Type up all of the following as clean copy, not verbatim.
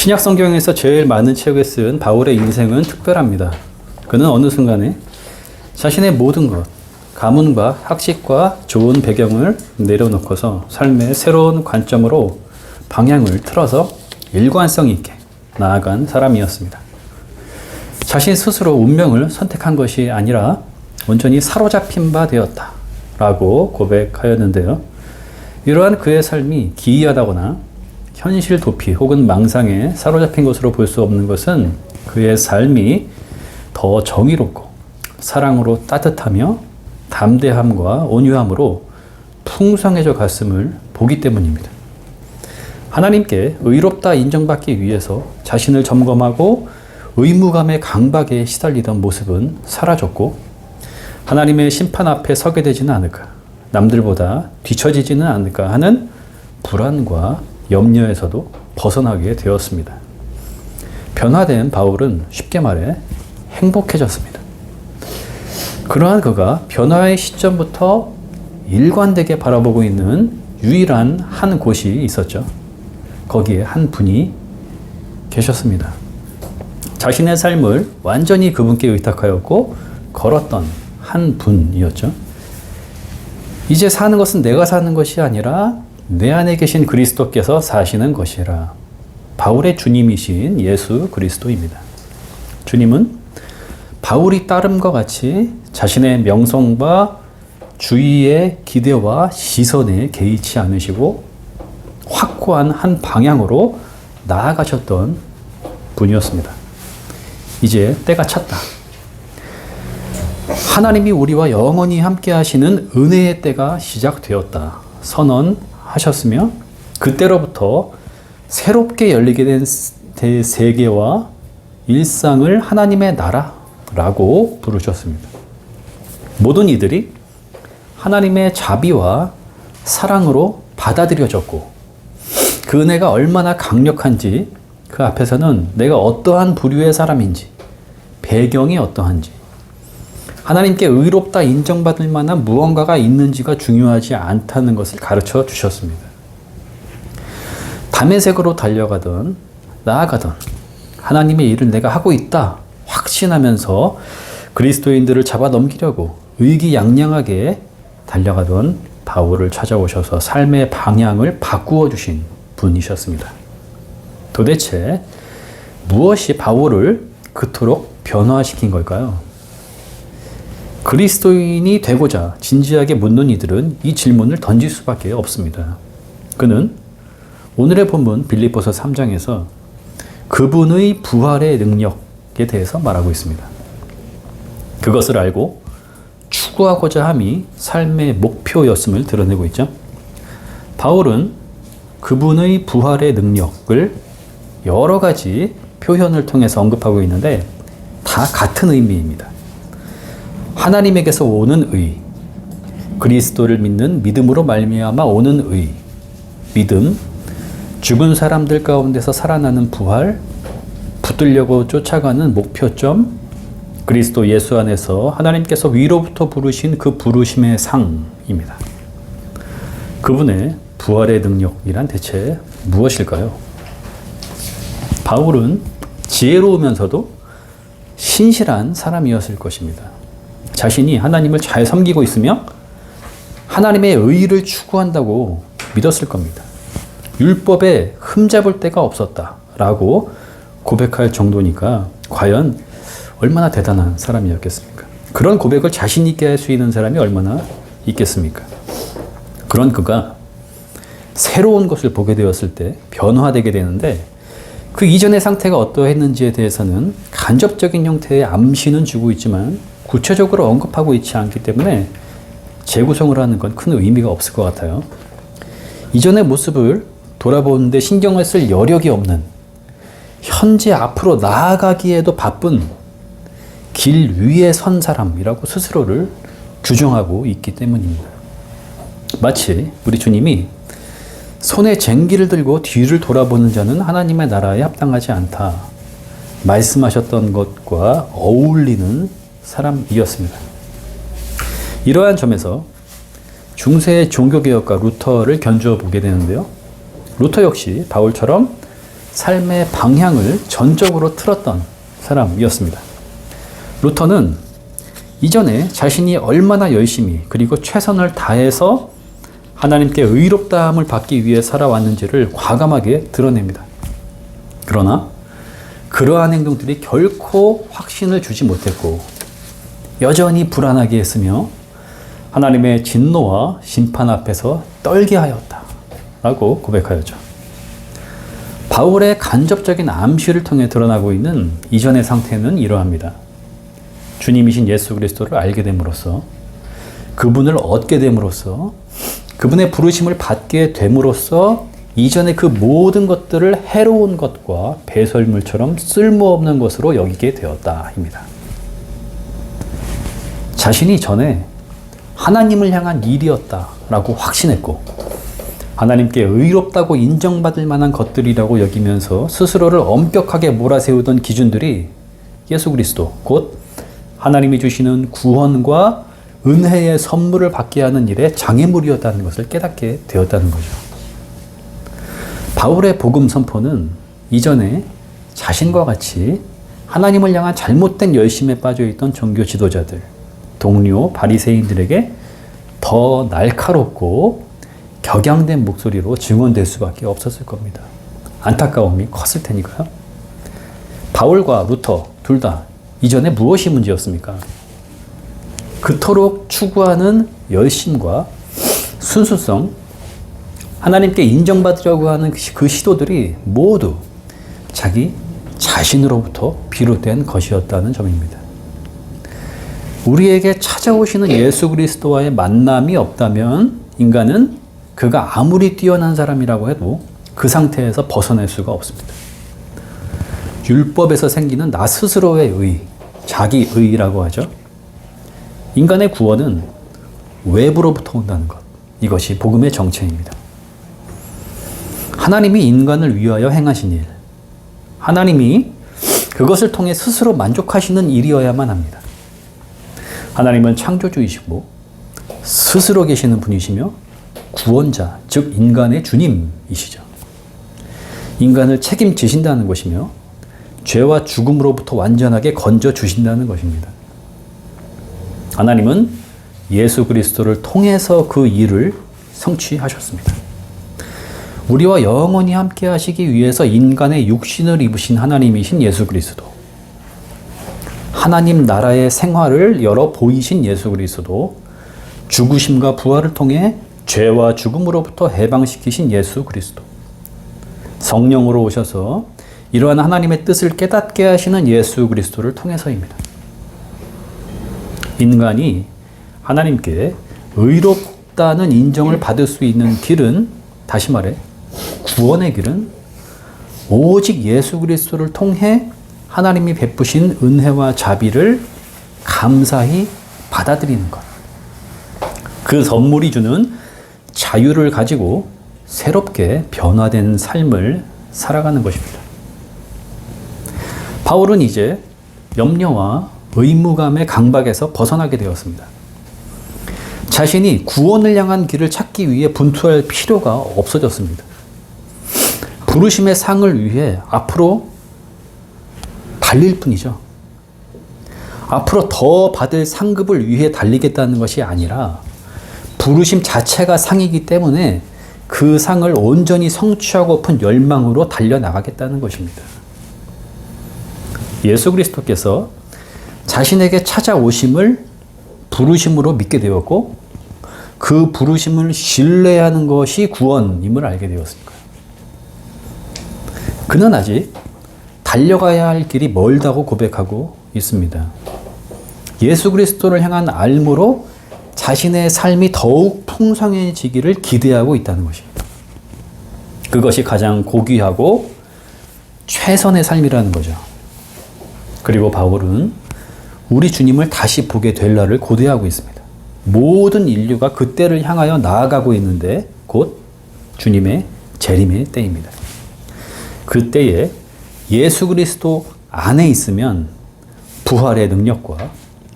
신약 성경에서 제일 많은 책을 쓴 바울의 인생은 특별합니다. 그는 어느 순간에 자신의 모든 것, 가문과 학식과 좋은 배경을 내려놓고서 삶의 새로운 관점으로 방향을 틀어서 일관성 있게 나아간 사람이었습니다. 자신 스스로 운명을 선택한 것이 아니라 온전히 사로잡힌 바 되었다 라고 고백하였는데요. 이러한 그의 삶이 기이하다거나 현실 도피 혹은 망상에 사로잡힌 것으로 볼 수 없는 것은 그의 삶이 더 정의롭고 사랑으로 따뜻하며 담대함과 온유함으로 풍성해져 갔음을 보기 때문입니다. 하나님께 의롭다 인정받기 위해서 자신을 점검하고 의무감의 강박에 시달리던 모습은 사라졌고 하나님의 심판 앞에 서게 되지는 않을까, 남들보다 뒤처지지는 않을까 하는 불안과 염려에서도 벗어나게 되었습니다. 변화된 바울은 쉽게 말해 행복해졌습니다. 그러한 그가 변화의 시점부터 일관되게 바라보고 있는 유일한 한 곳이 있었죠. 거기에 한 분이 계셨습니다. 자신의 삶을 완전히 그분께 의탁하였고 걸었던 한 분이었죠. 이제 사는 것은 내가 사는 것이 아니라 내 안에 계신 그리스도께서 사시는 것이라. 바울의 주님이신 예수 그리스도입니다. 주님은 바울이 따름과 같이 자신의 명성과 주위의 기대와 시선에 개의치 않으시고 확고한 한 방향으로 나아가셨던 분이었습니다. 이제 때가 찼다. 하나님이 우리와 영원히 함께 하시는 은혜의 때가 시작되었다 선언하셨으며 그때로부터 새롭게 열리게 된 세계와 일상을 하나님의 나라라고 부르셨습니다. 모든 이들이 하나님의 자비와 사랑으로 받아들여졌고 그 은혜가 얼마나 강력한지 그 앞에서는 내가 어떠한 부류의 사람인지 배경이 어떠한지 하나님께 의롭다 인정받을 만한 무언가가 있는지가 중요하지 않다는 것을 가르쳐 주셨습니다. 담에색으로 달려가던 나아가던 하나님의 일을 내가 하고 있다 확신하면서 그리스도인들을 잡아 넘기려고 의기양양하게 달려가던 바울을 찾아오셔서 삶의 방향을 바꾸어 주신 분이셨습니다. 도대체 무엇이 바울을 그토록 변화시킨 걸까요? 그리스도인이 되고자 진지하게 묻는 이들은 이 질문을 던질 수밖에 없습니다. 그는 오늘의 본문 빌립보서 3장에서 그분의 부활의 능력에 대해서 말하고 있습니다. 그것을 알고 추구하고자 함이 삶의 목표였음을 드러내고 있죠. 바울은 그분의 부활의 능력을 여러 가지 표현을 통해서 언급하고 있는데 다 같은 의미입니다. 하나님에게서 오는 의, 그리스도를 믿는 믿음으로 말미암아 오는 의, 믿음, 죽은 사람들 가운데서 살아나는 부활, 붙들려고 쫓아가는 목표점, 그리스도 예수 안에서 하나님께서 위로부터 부르신 그 부르심의 상입니다. 그분의 부활의 능력이란 대체 무엇일까요? 바울은 지혜로우면서도 신실한 사람이었을 것입니다. 자신이 하나님을 잘 섬기고 있으며 하나님의 의를 추구한다고 믿었을 겁니다. 율법에 흠잡을 데가 없었다라고 고백할 정도니까 과연 얼마나 대단한 사람이었겠습니까? 그런 고백을 자신 있게 할 수 있는 사람이 얼마나 있겠습니까? 그런 그가 새로운 것을 보게 되었을 때 변화되게 되는데 그 이전의 상태가 어떠했는지에 대해서는 간접적인 형태의 암시는 주고 있지만 구체적으로 언급하고 있지 않기 때문에 재구성을 하는 건 큰 의미가 없을 것 같아요. 이전의 모습을 돌아보는데 신경을 쓸 여력이 없는 현재 앞으로 나아가기에도 바쁜 길 위에 선 사람이라고 스스로를 규정하고 있기 때문입니다. 마치 우리 주님이 손에 쟁기를 들고 뒤를 돌아보는 자는 하나님의 나라에 합당하지 않다 말씀하셨던 것과 어울리는 사람이었습니다. 이러한 점에서 중세의 종교개혁가 루터를 견주어 보게 되는데요. 루터 역시 바울처럼 삶의 방향을 전적으로 틀었던 사람이었습니다. 루터는 이전에 자신이 얼마나 열심히 그리고 최선을 다해서 하나님께 의롭다함을 받기 위해 살아왔는지를 과감하게 드러냅니다. 그러나 그러한 행동들이 결코 확신을 주지 못했고 여전히 불안하게 했으며 하나님의 진노와 심판 앞에서 떨게 하였다 라고 고백하였죠. 바울의 간접적인 암시를 통해 드러나고 있는 이전의 상태는 이러합니다. 주님이신 예수 그리스도를 알게 됨으로써, 그분을 얻게 됨으로써, 그분의 부르심을 받게 됨으로써 이전의 그 모든 것들을 해로운 것과 배설물처럼 쓸모없는 것으로 여기게 되었다입니다. 자신이 전에 하나님을 향한 일이었다라고 확신했고 하나님께 의롭다고 인정받을 만한 것들이라고 여기면서 스스로를 엄격하게 몰아세우던 기준들이 예수 그리스도, 곧 하나님이 주시는 구원과 은혜의 선물을 받게 하는 일에 장애물이었다는 것을 깨닫게 되었다는 거죠. 바울의 복음 선포는 이전에 자신과 같이 하나님을 향한 잘못된 열심에 빠져있던 종교 지도자들, 동료 바리새인들에게 더 날카롭고 격양된 목소리로 증언될 수밖에 없었을 겁니다. 안타까움이 컸을 테니까요. 바울과 루터 둘 다 이전에 무엇이 문제였습니까? 그토록 추구하는 열심과 순수성, 하나님께 인정받으려고 하는 그 시도들이 모두 자기 자신으로부터 비롯된 것이었다는 점입니다. 우리에게 찾아오시는 예수 그리스도와의 만남이 없다면 인간은 그가 아무리 뛰어난 사람이라고 해도 그 상태에서 벗어날 수가 없습니다. 율법에서 생기는 나 스스로의 의, 자기의라고 하죠. 인간의 구원은 외부로부터 온다는 것. 이것이 복음의 정체입니다. 하나님이 인간을 위하여 행하신 일, 하나님이 그것을 통해 스스로 만족하시는 일이어야만 합니다. 하나님은 창조주이시고 스스로 계시는 분이시며 구원자, 즉 인간의 주님이시죠. 인간을 책임지신다는 것이며 죄와 죽음으로부터 완전하게 건져주신다는 것입니다. 하나님은 예수 그리스도를 통해서 그 일을 성취하셨습니다. 우리와 영원히 함께 하시기 위해서 인간의 육신을 입으신 하나님이신 예수 그리스도, 하나님 나라의 생활을 열어 보이신 예수 그리스도, 죽으심과 부활을 통해 죄와 죽음으로부터 해방시키신 예수 그리스도, 성령으로 오셔서 이러한 하나님의 뜻을 깨닫게 하시는 예수 그리스도를 통해서입니다. 인간이 하나님께 의롭다는 인정을 받을 수 있는 길은, 다시 말해 구원의 길은 오직 예수 그리스도를 통해 하나님이 베푸신 은혜와 자비를 감사히 받아들이는 것. 그 선물이 주는 자유를 가지고 새롭게 변화된 삶을 살아가는 것입니다. 바울은 이제 염려와 의무감의 강박에서 벗어나게 되었습니다. 자신이 구원을 향한 길을 찾기 위해 분투할 필요가 없어졌습니다. 부르심의 상을 위해 앞으로 달릴 뿐이죠. 앞으로 더 받을 상급을 위해 달리겠다는 것이 아니라 부르심 자체가 상이기 때문에 그 상을 온전히 성취하고픈 열망으로 달려나가겠다는 것입니다. 예수 그리스도께서 자신에게 찾아오심을 부르심으로 믿게 되었고 그 부르심을 신뢰하는 것이 구원임을 알게 되었으니까요. 그는 아직 달려가야 할 길이 멀다고 고백하고 있습니다. 예수 그리스도를 향한 알므로 자신의 삶이 더욱 풍성해지기를 기대하고 있다는 것입니다. 그것이 가장 고귀하고 최선의 삶이라는 거죠. 그리고 바울은 우리 주님을 다시 보게 될 날을 고대하고 있습니다. 모든 인류가 그때를 향하여 나아가고 있는데 곧 주님의 재림의 때입니다. 그때에 예수 그리스도 안에 있으면 부활의 능력과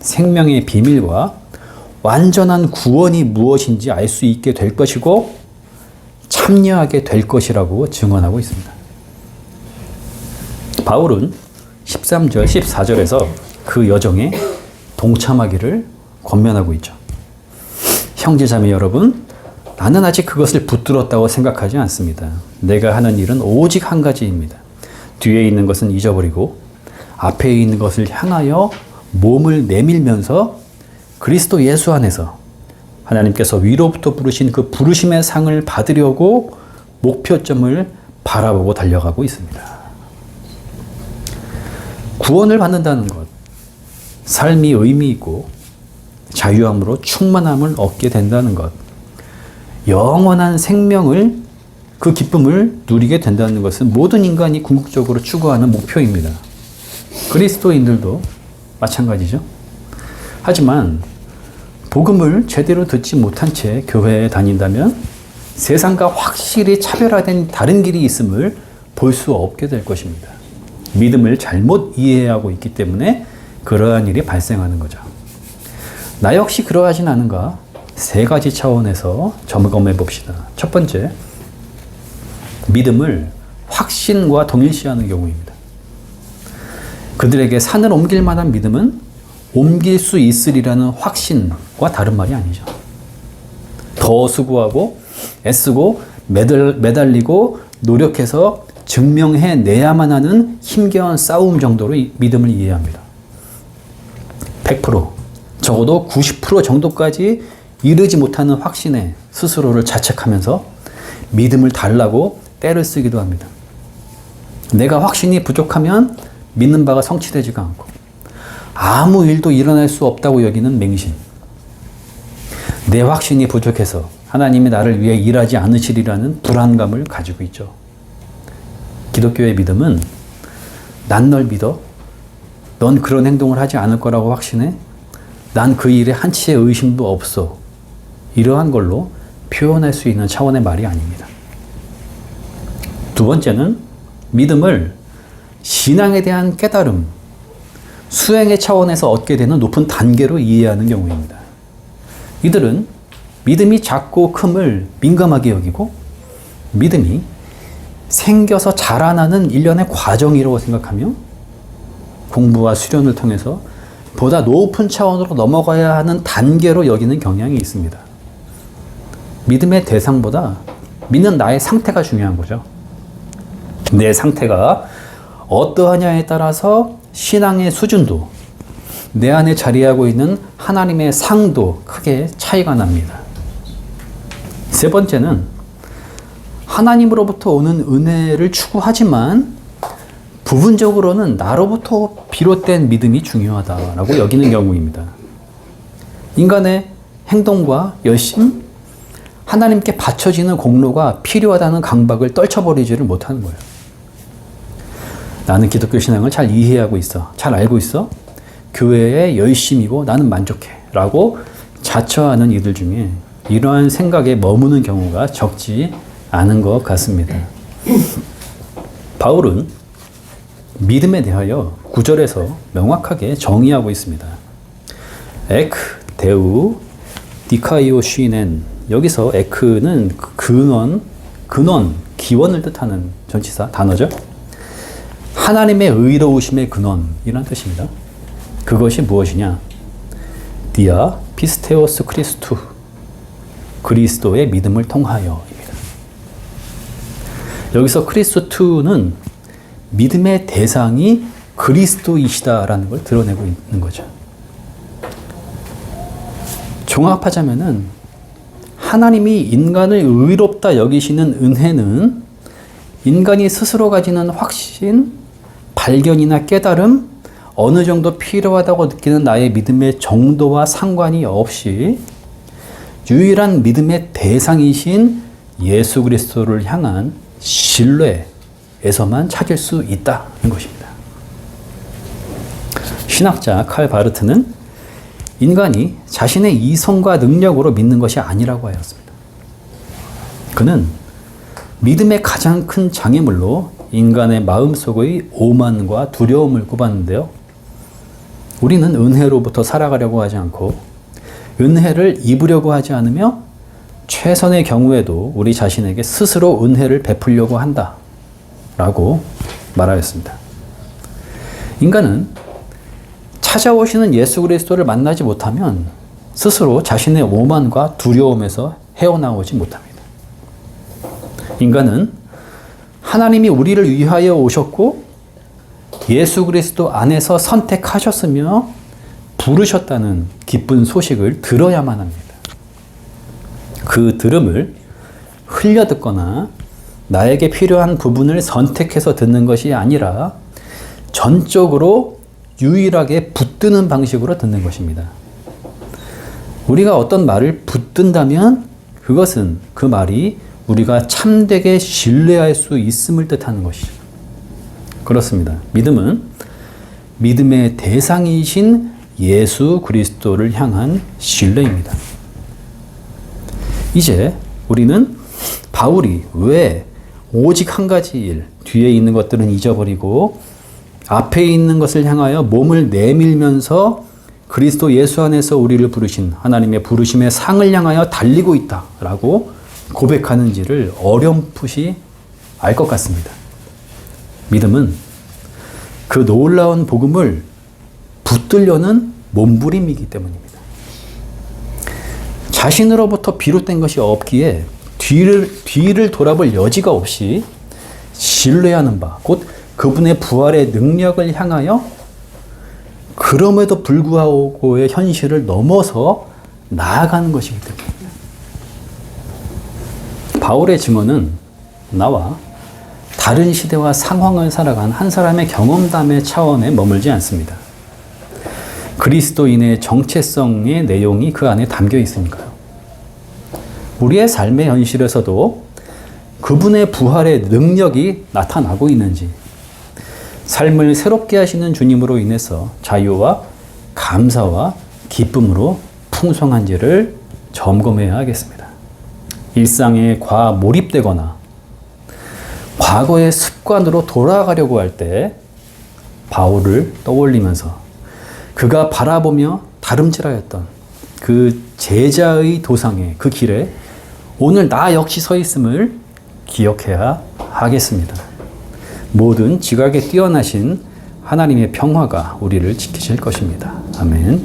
생명의 비밀과 완전한 구원이 무엇인지 알 수 있게 될 것이고 참여하게 될 것이라고 증언하고 있습니다. 바울은 13절, 14절에서 그 여정에 동참하기를 권면하고 있죠. 형제자매 여러분, 나는 아직 그것을 붙들었다고 생각하지 않습니다. 내가 하는 일은 오직 한 가지입니다. 뒤에 있는 것은 잊어버리고 앞에 있는 것을 향하여 몸을 내밀면서 그리스도 예수 안에서 하나님께서 위로부터 부르신 그 부르심의 상을 받으려고 목표점을 바라보고 달려가고 있습니다. 구원을 받는다는 것, 삶이 의미 있고 자유함으로 충만함을 얻게 된다는 것, 영원한 생명을, 그 기쁨을 누리게 된다는 것은 모든 인간이 궁극적으로 추구하는 목표입니다. 그리스도인들도 마찬가지죠. 하지만 복음을 제대로 듣지 못한 채 교회에 다닌다면 세상과 확실히 차별화된 다른 길이 있음을 볼 수 없게 될 것입니다. 믿음을 잘못 이해하고 있기 때문에 그러한 일이 발생하는 거죠. 나 역시 그러하진 않은가? 세 가지 차원에서 점검해 봅시다. 첫 번째, 믿음을 확신과 동일시하는 경우입니다. 그들에게 산을 옮길 만한 믿음은 옮길 수 있으리라는 확신과 다른 말이 아니죠. 더 수고하고 애쓰고 매달리고 노력해서 증명해내야만 하는 힘겨운 싸움 정도로 믿음을 이해합니다. 100%, 적어도 90% 정도까지 이르지 못하는 확신에 스스로를 자책하면서 믿음을 달라고 떼를 쓰기도 합니다. 내가 확신이 부족하면 믿는 바가 성취되지가 않고 아무 일도 일어날 수 없다고 여기는 맹신. 내 확신이 부족해서 하나님이 나를 위해 일하지 않으시리라는 불안감을 가지고 있죠. 기독교의 믿음은 난 널 믿어. 넌 그런 행동을 하지 않을 거라고 확신해. 난 그 일에 한치의 의심도 없어. 이러한 걸로 표현할 수 있는 차원의 말이 아닙니다. 두 번째는 믿음을 신앙에 대한 깨달음, 수행의 차원에서 얻게 되는 높은 단계로 이해하는 경우입니다. 이들은 믿음이 작고 큼을 민감하게 여기고 믿음이 생겨서 자라나는 일련의 과정이라고 생각하며 공부와 수련을 통해서 보다 높은 차원으로 넘어가야 하는 단계로 여기는 경향이 있습니다. 믿음의 대상보다 믿는 나의 상태가 중요한 거죠. 내 상태가 어떠하냐에 따라서 신앙의 수준도, 내 안에 자리하고 있는 하나님의 상도 크게 차이가 납니다. 세 번째는 하나님으로부터 오는 은혜를 추구하지만 부분적으로는 나로부터 비롯된 믿음이 중요하다라고 여기는 경우입니다. 인간의 행동과 열심, 하나님께 바쳐지는 공로가 필요하다는 강박을 떨쳐버리지를 못하는 거예요. 나는 기독교 신앙을 잘 이해하고 있어. 잘 알고 있어. 교회에 열심이고 나는 만족해. 라고 자처하는 이들 중에 이러한 생각에 머무는 경우가 적지 않은 것 같습니다. 바울은 믿음에 대하여 9절에서 명확하게 정의하고 있습니다. 에크, 데우, 디카이오 쉬넨. 여기서 에크는 근원, 기원을 뜻하는 전치사 단어죠. 하나님의 의로우심의 근원이라는 뜻입니다. 그것이 무엇이냐? 디아 피스테오스 크리스투, 그리스도의 믿음을 통하여입니다. 여기서 크리스투는 믿음의 대상이 그리스도이시다라는 걸 드러내고 있는 거죠. 종합하자면은 하나님이 인간을 의롭다 여기시는 은혜는 인간이 스스로 가지는 확신, 발견이나 깨달음, 어느 정도 필요하다고 느끼는 나의 믿음의 정도와 상관이 없이 유일한 믿음의 대상이신 예수 그리스도를 향한 신뢰에서만 찾을 수 있다는 것입니다. 신학자 칼 바르트는 인간이 자신의 이성과 능력으로 믿는 것이 아니라고 하였습니다. 그는 믿음의 가장 큰 장애물로 인간의 마음속의 오만과 두려움을 꼽았는데요. 우리는 은혜로부터 살아가려고 하지 않고 은혜를 입으려고 하지 않으며 최선의 경우에도 우리 자신에게 스스로 은혜를 베풀려고 한다 라고 말하였습니다. 인간은 찾아오시는 예수 그리스도를 만나지 못하면 스스로 자신의 오만과 두려움에서 헤어나오지 못합니다. 인간은 하나님이 우리를 위하여 오셨고 예수 그리스도 안에서 선택하셨으며 부르셨다는 기쁜 소식을 들어야만 합니다. 그 들음을 흘려 듣거나 나에게 필요한 부분을 선택해서 듣는 것이 아니라 전적으로 유일하게 붙드는 방식으로 듣는 것입니다. 우리가 어떤 말을 붙든다면 그것은 그 말이 우리가 참되게 신뢰할 수 있음을 뜻하는 것이죠. 그렇습니다. 믿음은 믿음의 대상이신 예수 그리스도를 향한 신뢰입니다. 이제 우리는 바울이 왜 오직 한 가지 일, 뒤에 있는 것들은 잊어버리고 앞에 있는 것을 향하여 몸을 내밀면서 그리스도 예수 안에서 우리를 부르신 하나님의 부르심의 상을 향하여 달리고 있다라고 고백하는지를 어렴풋이 알 것 같습니다. 믿음은 그 놀라운 복음을 붙들려는 몸부림이기 때문입니다. 자신으로부터 비롯된 것이 없기에 뒤를 돌아볼 여지가 없이 신뢰하는 바, 곧 그분의 부활의 능력을 향하여 그럼에도 불구하고의 현실을 넘어서 나아가는 것이기 때문입니다. 바울의 증언은 나와 다른 시대와 상황을 살아간 한 사람의 경험담의 차원에 머물지 않습니다. 그리스도인의 정체성의 내용이 그 안에 담겨 있으니까요. 우리의 삶의 현실에서도 그분의 부활의 능력이 나타나고 있는지, 삶을 새롭게 하시는 주님으로 인해서 자유와 감사와 기쁨으로 풍성한지를 점검해야 하겠습니다. 일상에 과몰입되거나 과거의 습관으로 돌아가려고 할 때 바울을 떠올리면서 그가 바라보며 다름질하였던 그 제자의 도상의 그 길에 오늘 나 역시 서 있음을 기억해야 하겠습니다. 모든 지각에 뛰어나신 하나님의 평화가 우리를 지키실 것입니다. 아멘.